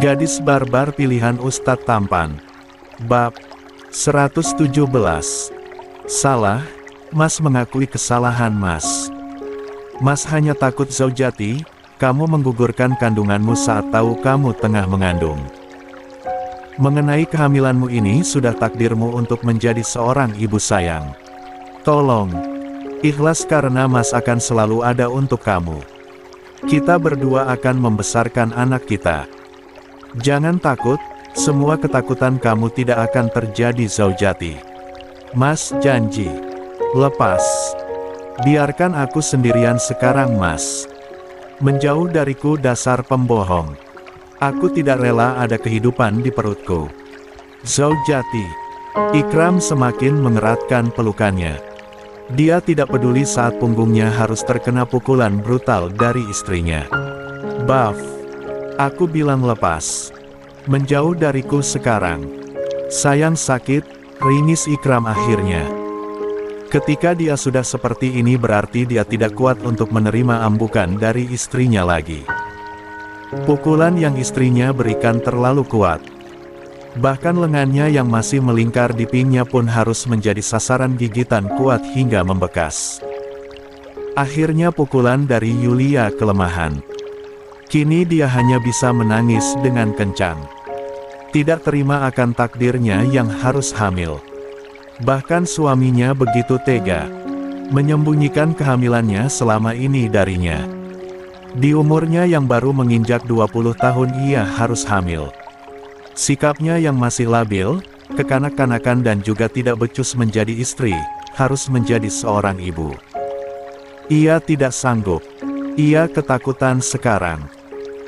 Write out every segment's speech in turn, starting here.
Gadis barbar pilihan Ustadz tampan. Bab 117. Salah, Mas mengakui kesalahan Mas. Mas hanya takut zaujati, kamu menggugurkan kandunganmu saat tahu kamu tengah mengandung. Mengenai kehamilanmu ini sudah takdirmu untuk menjadi seorang ibu sayang. Tolong, ikhlas karena Mas akan selalu ada untuk kamu. Kita berdua akan membesarkan anak kita. Jangan takut, semua ketakutan kamu tidak akan terjadi zaujati. Mas janji. Lepas. Biarkan aku sendirian sekarang Mas. Menjauh dariku dasar pembohong. Aku tidak rela ada kehidupan di perutku. Zaujati. Ikram semakin mengeratkan pelukannya. Dia tidak peduli saat punggungnya harus terkena pukulan brutal dari istrinya. Baf. Aku bilang lepas. Menjauh dariku sekarang. Sayang sakit, ringis Ikram akhirnya. Ketika dia sudah seperti ini berarti dia tidak kuat untuk menerima ambukan dari istrinya lagi. Pukulan yang istrinya berikan terlalu kuat. Bahkan lengannya yang masih melingkar di pinggnya pun harus menjadi sasaran gigitan kuat hingga membekas. Akhirnya pukulan dari Yulia kelemahan. Kini dia hanya bisa menangis dengan kencang. Tidak terima akan takdirnya yang harus hamil. Bahkan suaminya begitu tega. Menyembunyikan kehamilannya selama ini darinya. Di umurnya yang baru menginjak 20 tahun ia harus hamil. Sikapnya yang masih labil, kekanak-kanakan dan juga tidak becus menjadi istri, harus menjadi seorang ibu. Ia tidak sanggup. Ia ketakutan sekarang.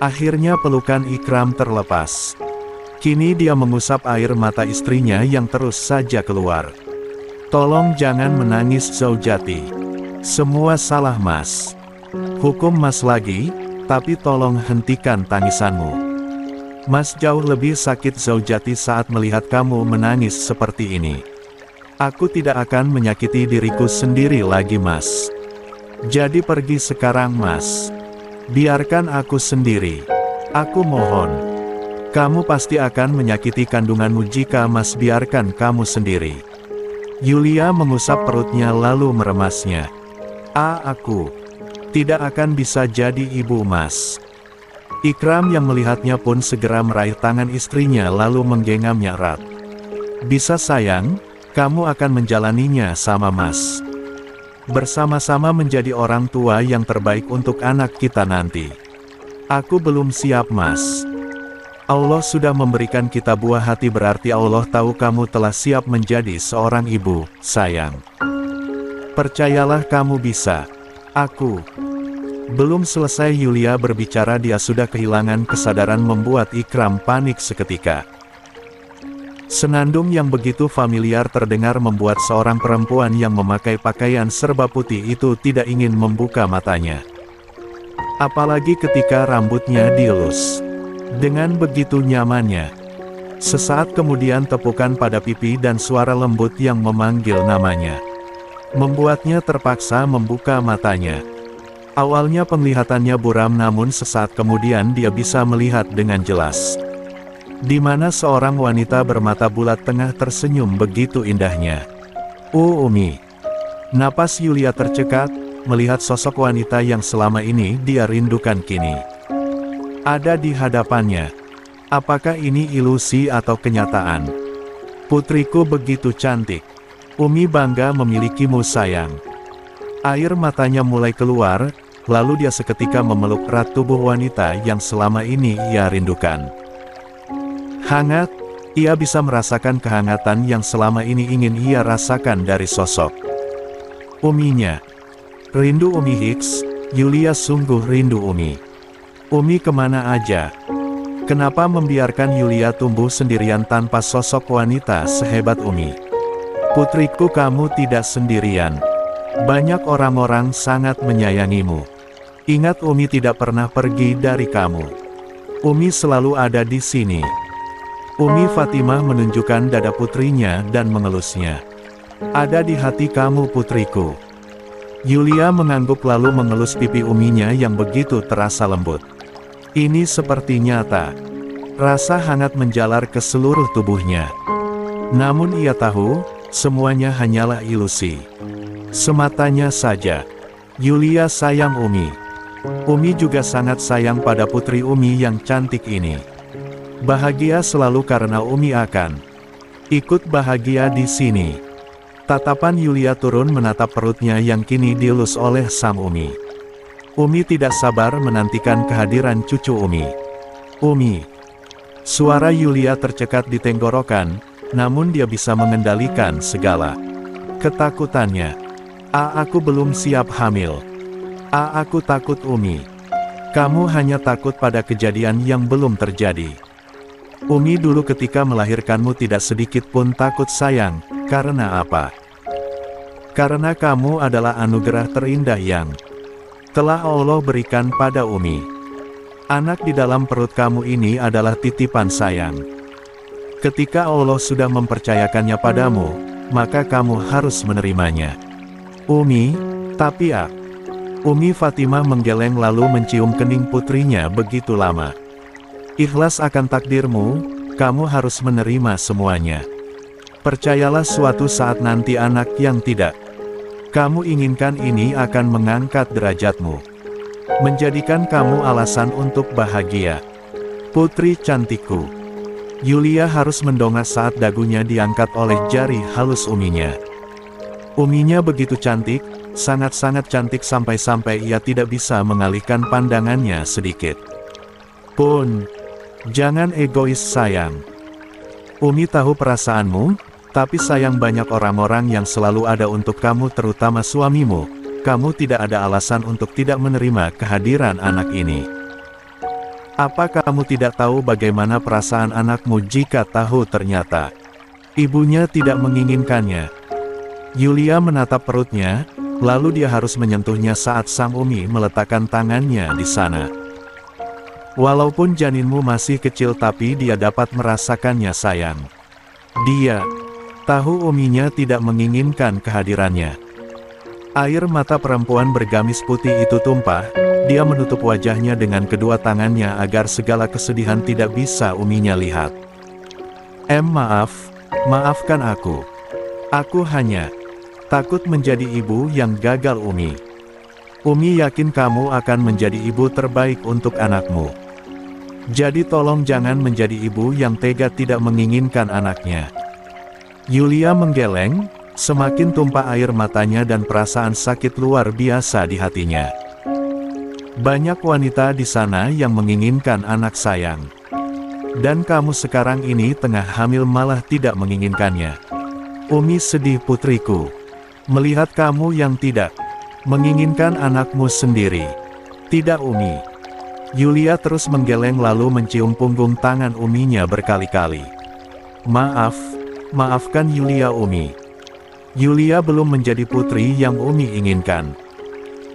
Akhirnya pelukan Ikram terlepas. Kini dia mengusap air mata istrinya yang terus saja keluar. Tolong jangan menangis zaujati. Semua salah Mas. Hukum Mas lagi, tapi tolong hentikan tangisanmu. Mas jauh lebih sakit zaujati saat melihat kamu menangis seperti ini. Aku tidak akan menyakiti diriku sendiri lagi Mas. Jadi pergi sekarang Mas. Biarkan aku sendiri. Aku mohon. Kamu pasti akan menyakiti kandunganmu jika Mas biarkan kamu sendiri. Yulia mengusap perutnya lalu meremasnya. Aku tidak akan bisa jadi ibu Mas. Ikram yang melihatnya pun segera meraih tangan istrinya lalu menggenggamnya erat. Bisa sayang, kamu akan menjalaninya sama Mas. Bersama-sama menjadi orang tua yang terbaik untuk anak kita nanti. Aku belum siap Mas. Allah sudah memberikan kita buah hati berarti Allah tahu kamu telah siap menjadi seorang ibu, sayang. Percayalah kamu bisa. Aku. Belum selesai Yulia berbicara dia sudah kehilangan kesadaran membuat Ikram panik seketika. Senandung yang begitu familiar terdengar membuat seorang perempuan yang memakai pakaian serba putih itu tidak ingin membuka matanya. Apalagi ketika rambutnya dielus. Dengan begitu nyamannya. Sesaat kemudian tepukan pada pipi dan suara lembut yang memanggil namanya. Membuatnya terpaksa membuka matanya. Awalnya penglihatannya buram namun sesaat kemudian dia bisa melihat dengan jelas. Di mana seorang wanita bermata bulat tengah tersenyum begitu indahnya. Umi. Napas Yulia tercekat, melihat sosok wanita yang selama ini dia rindukan kini. Ada di hadapannya. Apakah ini ilusi atau kenyataan? Putriku begitu cantik. Umi bangga memilikimu sayang. Air matanya mulai keluar, lalu dia seketika memeluk erat tubuh wanita yang selama ini ia rindukan. Hangat, ia bisa merasakan kehangatan yang selama ini ingin ia rasakan dari sosok Uminya. Rindu Umi Hicks, Yulia sungguh rindu Umi. Umi kemana aja? Kenapa membiarkan Yulia tumbuh sendirian tanpa sosok wanita sehebat Umi? Putriku kamu tidak sendirian. Banyak orang-orang sangat menyayangimu. Ingat Umi tidak pernah pergi dari kamu. Umi selalu ada di sini. Umi Fatimah menunjukkan dada putrinya dan mengelusnya. Ada di hati kamu putriku. Yulia mengangguk lalu mengelus pipi Uminya yang begitu terasa lembut. Ini seperti nyata. Rasa hangat menjalar ke seluruh tubuhnya. Namun ia tahu, semuanya hanyalah ilusi. Sematanya saja. Yulia sayang Umi. Umi juga sangat sayang pada putri Umi yang cantik ini. Bahagia selalu karena Umi akan ikut bahagia di sini. Tatapan Yulia turun menatap perutnya yang kini dielus oleh sang Umi. Umi tidak sabar menantikan kehadiran cucu Umi. Umi. Suara Yulia tercekat di tenggorokan, namun dia bisa mengendalikan segala ketakutannya. Aku belum siap hamil. Aku takut Umi. Kamu hanya takut pada kejadian yang belum terjadi. Umi dulu ketika melahirkanmu tidak sedikit pun takut sayang, karena apa? Karena kamu adalah anugerah terindah yang telah Allah berikan pada Umi. Anak di dalam perut kamu ini adalah titipan sayang. Ketika Allah sudah mempercayakannya padamu, maka kamu harus menerimanya. Umi, tapi Umi Fatimah menggeleng lalu mencium kening putrinya begitu lama. Ikhlas akan takdirmu, kamu harus menerima semuanya. Percayalah suatu saat nanti anak yang tidak kamu inginkan ini akan mengangkat derajatmu. Menjadikan kamu alasan untuk bahagia. Putri cantikku. Yulia harus mendongak saat dagunya diangkat oleh jari halus Uminya. Uminya begitu cantik, sangat-sangat cantik sampai-sampai ia tidak bisa mengalihkan pandangannya sedikit pun. Jangan egois sayang. Umi tahu perasaanmu, tapi sayang banyak orang-orang yang selalu ada untuk kamu terutama suamimu. Kamu tidak ada alasan untuk tidak menerima kehadiran anak ini. Apa kamu tidak tahu bagaimana perasaan anakmu jika tahu ternyata ibunya tidak menginginkannya? Yulia menatap perutnya, lalu dia harus menyentuhnya saat sang Umi meletakkan tangannya di sana. Walaupun janinmu masih kecil tapi dia dapat merasakannya sayang. Dia tahu Uminya tidak menginginkan kehadirannya. Air mata perempuan bergamis putih itu tumpah, dia menutup wajahnya dengan kedua tangannya agar segala kesedihan tidak bisa Uminya lihat. Maafkan aku. Aku hanya takut menjadi ibu yang gagal Umi. Umi yakin kamu akan menjadi ibu terbaik untuk anakmu. Jadi tolong jangan menjadi ibu yang tega tidak menginginkan anaknya. Yulia menggeleng, semakin tumpah air matanya dan perasaan sakit luar biasa di hatinya. Banyak wanita di sana yang menginginkan anak sayang. Dan kamu sekarang ini tengah hamil malah tidak menginginkannya. Umi sedih putriku. Melihat kamu yang tidak menginginkan anakmu sendiri. Tidak Umi. Yulia terus menggeleng lalu mencium punggung tangan Uminya berkali-kali. Maafkan Yulia Umi. Yulia belum menjadi putri yang Umi inginkan.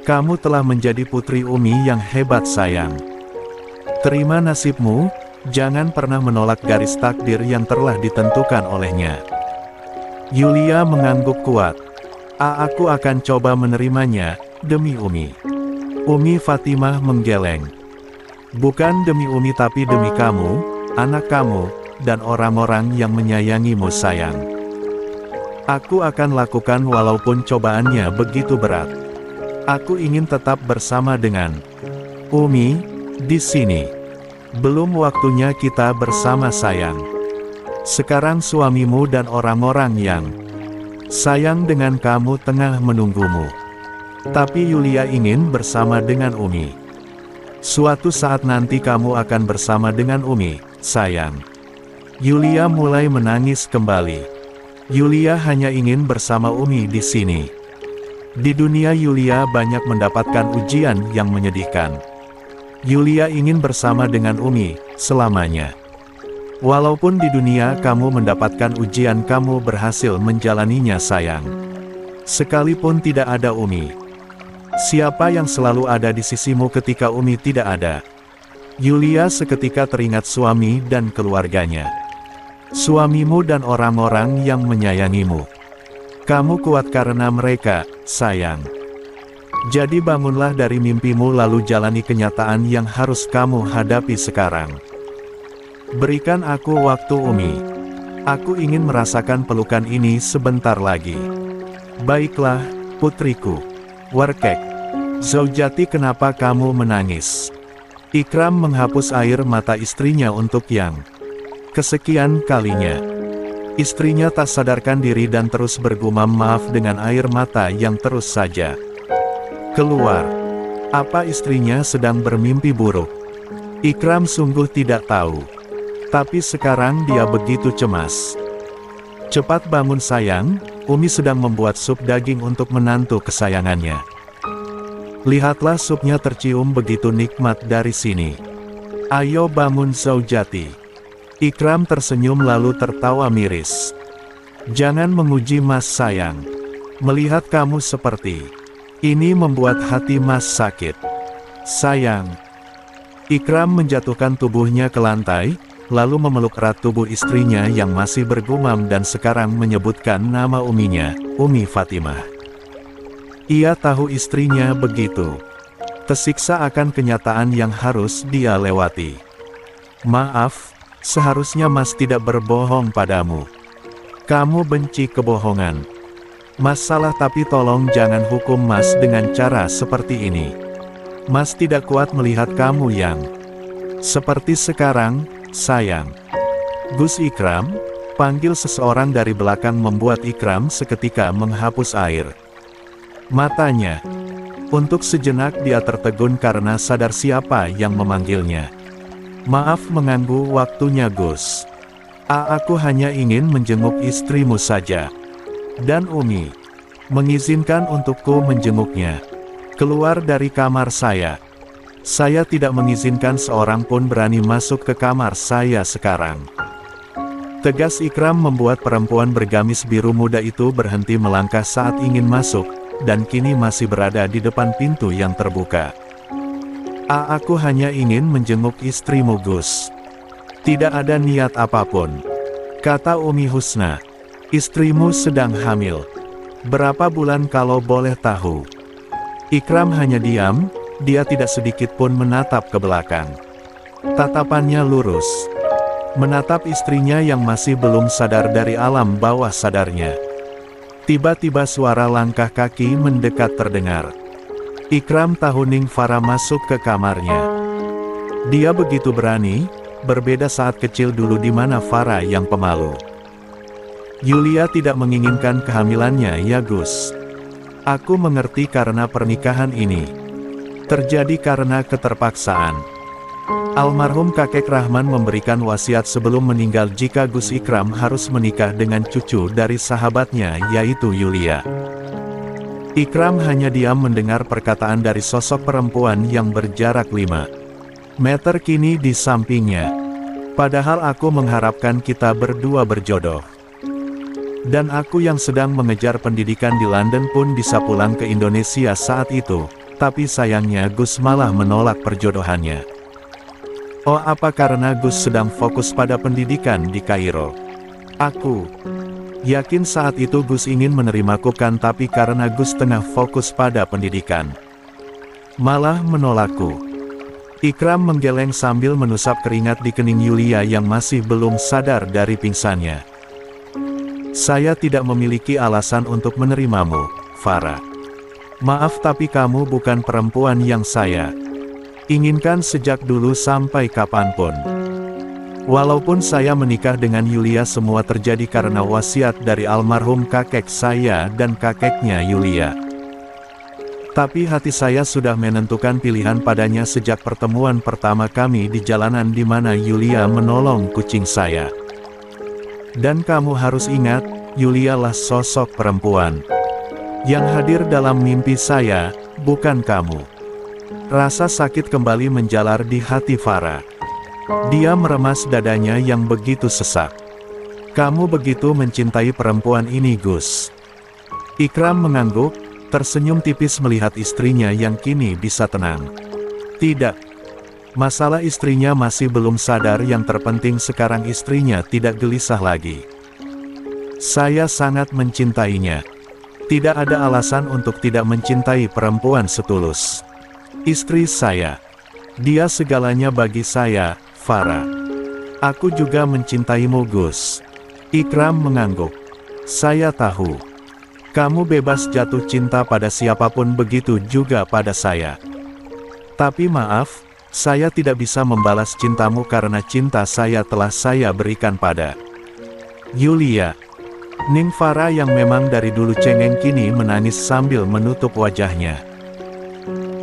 Kamu telah menjadi putri Umi yang hebat sayang. Terima nasibmu, jangan pernah menolak garis takdir yang telah ditentukan olehnya. Yulia mengangguk kuat. Aku akan coba menerimanya, demi Umi. Umi Fatimah menggeleng. Bukan demi Umi tapi demi kamu, anak kamu, dan orang-orang yang menyayangimu sayang. Aku akan lakukan walaupun cobaannya begitu berat. Aku ingin tetap bersama dengan Umi, di sini. Belum waktunya kita bersama sayang. Sekarang suamimu dan orang-orang yang sayang dengan kamu tengah menunggumu. Tapi Yulia ingin bersama dengan Umi. Suatu saat nanti kamu akan bersama dengan Umi, sayang. Yulia mulai menangis kembali. Yulia hanya ingin bersama Umi di sini. Di dunia Yulia banyak mendapatkan ujian yang menyedihkan. Yulia ingin bersama dengan Umi selamanya. Walaupun di dunia kamu mendapatkan ujian kamu berhasil menjalaninya sayang. Sekalipun tidak ada Umi. Siapa yang selalu ada di sisimu ketika Umi tidak ada? Yulia seketika teringat suami dan keluarganya. Suamimu dan orang-orang yang menyayangimu. Kamu kuat karena mereka, sayang. Jadi bangunlah dari mimpimu lalu jalani kenyataan yang harus kamu hadapi sekarang. Berikan aku waktu Umi. Aku ingin merasakan pelukan ini sebentar lagi. Baiklah, putriku. Warkek. Zaujati, kenapa kamu menangis? Ikram menghapus air mata istrinya untuk yang kesekian kalinya. Istrinya tak sadarkan diri dan terus bergumam maaf dengan air mata yang terus saja keluar. Apa istrinya sedang bermimpi buruk? Ikram sungguh tidak tahu. Tapi sekarang dia begitu cemas. Cepat bangun sayang, Umi sedang membuat sup daging untuk menantu kesayangannya. Lihatlah supnya tercium begitu nikmat dari sini. Ayo bangun Zaujati. Ikram tersenyum lalu tertawa miris. Jangan menguji Mas sayang. Melihat kamu seperti ini membuat hati Mas sakit. Sayang. Ikram menjatuhkan tubuhnya ke lantai, lalu memeluk erat tubuh istrinya yang masih bergumam dan sekarang menyebutkan nama uminya, Umi Fatimah. Ia tahu istrinya begitu tersiksa akan kenyataan yang harus dia lewati. Maaf, seharusnya Mas tidak berbohong padamu. Kamu benci kebohongan. Mas salah, tapi tolong jangan hukum Mas dengan cara seperti ini. Mas tidak kuat melihat kamu yang seperti sekarang, sayang. Gus Ikram, panggil seseorang dari belakang membuat Ikram seketika menghapus air matanya. Untuk sejenak dia tertegun karena sadar siapa yang memanggilnya. Maaf mengganggu waktunya Gus. Aku hanya ingin menjenguk istrimu saja. Dan Umi mengizinkan untukku menjenguknya. Keluar dari kamar saya. Saya tidak mengizinkan seorang pun berani masuk ke kamar saya sekarang. Tegas Ikram membuat perempuan bergamis biru muda itu berhenti melangkah saat ingin masuk, dan kini masih berada di depan pintu yang terbuka. Aku hanya ingin menjenguk istrimu Gus. Tidak ada niat apapun. Kata Umi Husna. Istrimu sedang hamil. Berapa bulan kalau boleh tahu? Ikram hanya diam, dia tidak sedikit pun menatap ke belakang. Tatapannya lurus. Menatap istrinya yang masih belum sadar dari alam bawah sadarnya. Tiba-tiba suara langkah kaki mendekat terdengar. Ikram tahu Ning Farah masuk ke kamarnya. Dia begitu berani, berbeda saat kecil dulu di mana Farah yang pemalu. Yulia tidak menginginkan kehamilannya ya Gus. Aku mengerti karena pernikahan ini terjadi karena keterpaksaan. Almarhum kakek Rahman memberikan wasiat sebelum meninggal jika Gus Ikram harus menikah dengan cucu dari sahabatnya yaitu Yulia. Ikram hanya diam mendengar perkataan dari sosok perempuan yang berjarak 5 meter kini di sampingnya. Padahal aku mengharapkan kita berdua berjodoh. Dan aku yang sedang mengejar pendidikan di London pun bisa pulang ke Indonesia saat itu, tapi sayangnya Gus malah menolak perjodohannya. Oh, apa karena Gus sedang fokus pada pendidikan di Kairo? Aku yakin saat itu Gus ingin menerimaku kan, tapi karena Gus tengah fokus pada pendidikan, malah menolakku. Ikram menggeleng sambil menusap keringat di kening Yulia yang masih belum sadar dari pingsannya. Saya tidak memiliki alasan untuk menerimamu, Farah. Maaf tapi kamu bukan perempuan yang saya inginkan sejak dulu sampai kapanpun. Walaupun saya menikah dengan Yulia semua terjadi karena wasiat dari almarhum kakek saya dan kakeknya Yulia. Tapi hati saya sudah menentukan pilihan padanya sejak pertemuan pertama kami di jalanan di mana Yulia menolong kucing saya. Dan kamu harus ingat, Yulia lah sosok perempuan yang hadir dalam mimpi saya, bukan kamu. Rasa sakit kembali menjalar di hati Farah. Dia meremas dadanya yang begitu sesak. Kamu begitu mencintai perempuan ini Gus. Ikram mengangguk, tersenyum tipis melihat istrinya yang kini bisa tenang. Tidak. Masalah istrinya masih belum sadar, yang terpenting sekarang istrinya tidak gelisah lagi. Saya sangat mencintainya. Tidak ada alasan untuk tidak mencintai perempuan setulus istri saya. Dia segalanya bagi saya, Farah. Aku juga mencintaimu, Gus. Ikram mengangguk. Saya tahu. Kamu bebas jatuh cinta pada siapapun, begitu juga pada saya. Tapi maaf, saya tidak bisa membalas cintamu karena cinta saya telah saya berikan pada Yulia. Ningfara yang memang dari dulu cengeng kini menangis sambil menutup wajahnya.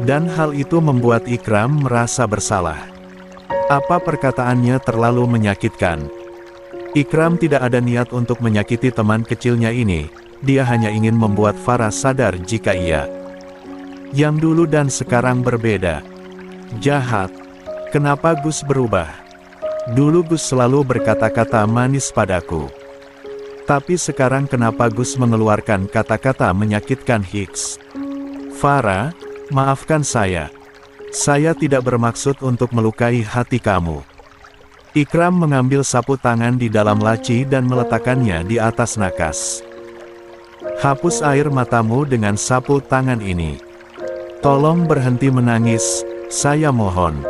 Dan hal itu membuat Ikram merasa bersalah. Apa perkataannya terlalu menyakitkan? Ikram tidak ada niat untuk menyakiti teman kecilnya ini, dia hanya ingin membuat Farah sadar jika ia yang dulu dan sekarang berbeda. Jahat. Kenapa Gus berubah? Dulu Gus selalu berkata-kata manis padaku. Tapi sekarang kenapa Gus mengeluarkan kata-kata menyakitkan? Hicks. Farah, maafkan saya. Saya tidak bermaksud untuk melukai hati kamu. Ikram mengambil sapu tangan di dalam laci dan meletakkannya di atas nakas. Hapus air matamu dengan sapu tangan ini. Tolong berhenti menangis, saya mohon.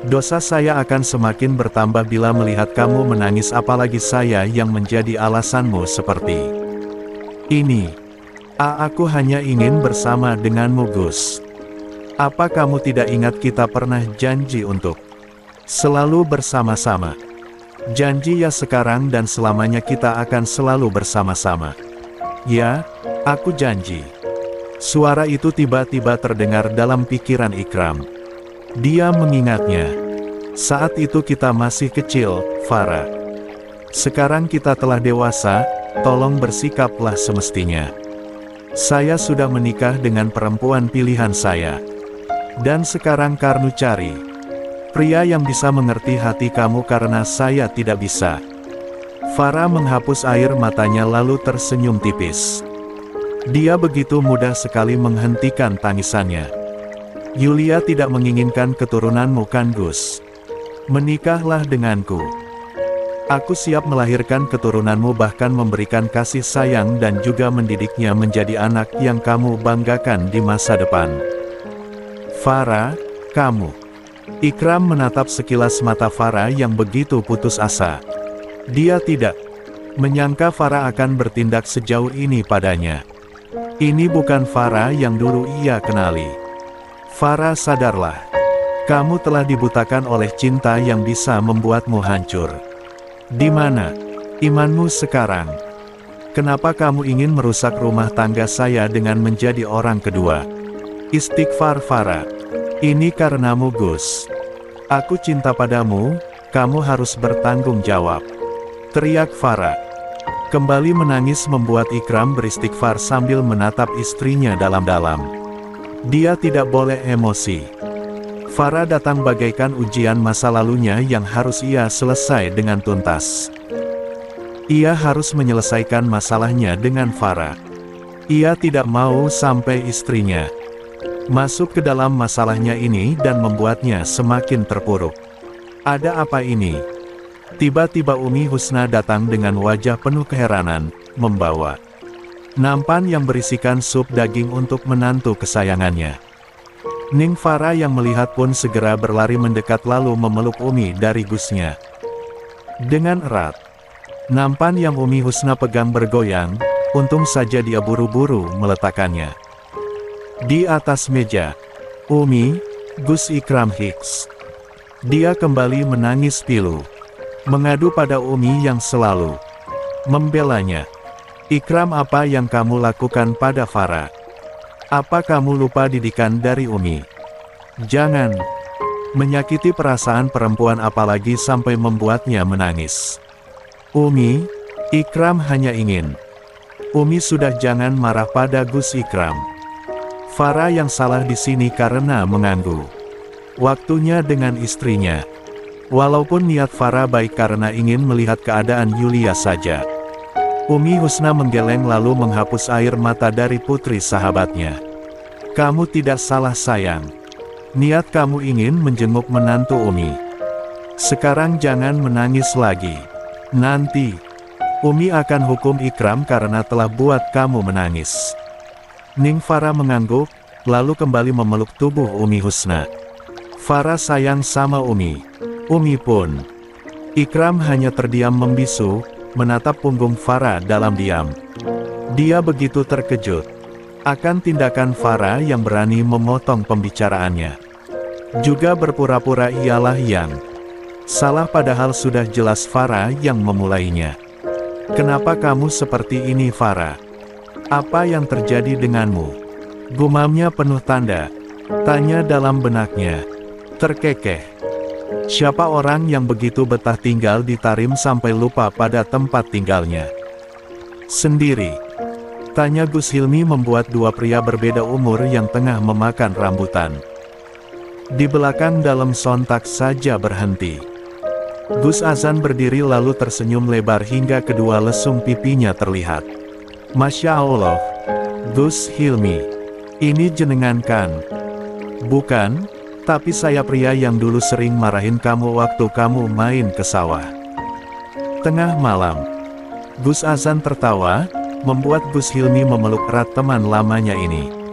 Dosa saya akan semakin bertambah bila melihat kamu menangis, apalagi saya yang menjadi alasanmu seperti ini. Aku hanya ingin bersama denganmu, Gus. Apa kamu tidak ingat kita pernah janji untuk selalu bersama-sama? Janji ya, sekarang dan selamanya kita akan selalu bersama-sama. Ya, aku janji. Suara itu tiba-tiba terdengar dalam pikiran Ikram. Dia mengingatnya. Saat itu kita masih kecil, Farah. Sekarang kita telah dewasa, tolong bersikaplah semestinya. Saya sudah menikah dengan perempuan pilihan saya. Dan sekarang Karnu cari pria yang bisa mengerti hati kamu karena saya tidak bisa. Farah menghapus air matanya lalu tersenyum tipis. Dia begitu mudah sekali menghentikan tangisannya. Yulia tidak menginginkan keturunanmu, kan Gus? Menikahlah denganku. Aku siap melahirkan keturunanmu, bahkan memberikan kasih sayang dan juga mendidiknya menjadi anak yang kamu banggakan di masa depan. Farah, kamu. Ikram menatap sekilas mata Farah yang begitu putus asa. Dia tidak menyangka Farah akan bertindak sejauh ini padanya. Ini bukan Farah yang dulu ia kenali. Farah, sadarlah. Kamu telah dibutakan oleh cinta yang bisa membuatmu hancur. Di mana imanmu sekarang? Kenapa kamu ingin merusak rumah tangga saya dengan menjadi orang kedua? Istighfar, Farah. Ini karenamu, Gus. Aku cinta padamu, kamu harus bertanggung jawab. Teriak Farah. Kembali menangis membuat Ikram beristighfar sambil menatap istrinya dalam-dalam. Dia tidak boleh emosi. Farah datang bagaikan ujian masa lalunya yang harus ia selesai dengan tuntas. Ia harus menyelesaikan masalahnya dengan Farah. Ia tidak mau sampai istrinya masuk ke dalam masalahnya ini dan membuatnya semakin terpuruk. Ada apa ini? Tiba-tiba Umi Husna datang dengan wajah penuh keheranan, membawa nampan yang berisikan sup daging untuk menantu kesayangannya. Ningfara yang melihat pun segera berlari mendekat lalu memeluk Umi dari gusnya. Dengan erat, nampan yang Umi Husna pegang bergoyang, untung saja dia buru-buru meletakkannya di atas meja. Umi, Gus Ikram Hicks. Dia kembali menangis pilu. Mengadu pada Umi yang selalu membelanya. Ikram, apa yang kamu lakukan pada Farah? Apa kamu lupa didikan dari Umi? Jangan menyakiti perasaan perempuan apalagi sampai membuatnya menangis. Umi, Ikram hanya ingin. Umi, sudah jangan marah pada Gus Ikram. Farah yang salah di sini karena mengganggu waktunya dengan istrinya. Walaupun niat Farah baik karena ingin melihat keadaan Yulia saja. Umi Husna menggeleng lalu menghapus air mata dari putri sahabatnya. Kamu tidak salah, sayang. Niat kamu ingin menjenguk menantu Umi. Sekarang jangan menangis lagi. Nanti Umi akan hukum Ikram karena telah buat kamu menangis. Ningfara mengangguk, lalu kembali memeluk tubuh Umi Husna. Farah sayang sama Umi. Umi pun Ikram hanya terdiam membisu, menatap punggung Farah dalam diam. Dia begitu terkejut akan tindakan Farah yang berani memotong pembicaraannya. Juga berpura-pura ialah yang salah padahal sudah jelas Farah yang memulainya. "Kenapa kamu seperti ini, Farah? Apa yang terjadi denganmu?" Gumamnya penuh tanda tanya dalam benaknya. Terkekeh. Siapa orang yang begitu betah tinggal di Tarim sampai lupa pada tempat tinggalnya sendiri? Tanya Gus Hilmi membuat dua pria berbeda umur yang tengah memakan rambutan di belakang dalam sontak saja berhenti. Gus Azan berdiri lalu tersenyum lebar hingga kedua lesung pipinya terlihat. "Masya Allah, Gus Hilmi, ini jenengan kan? Bukan, tapi saya pria yang dulu sering marahin kamu waktu kamu main ke sawah." Tengah malam, Gus Azan tertawa, membuat Gus Hilmi memeluk erat teman lamanya ini.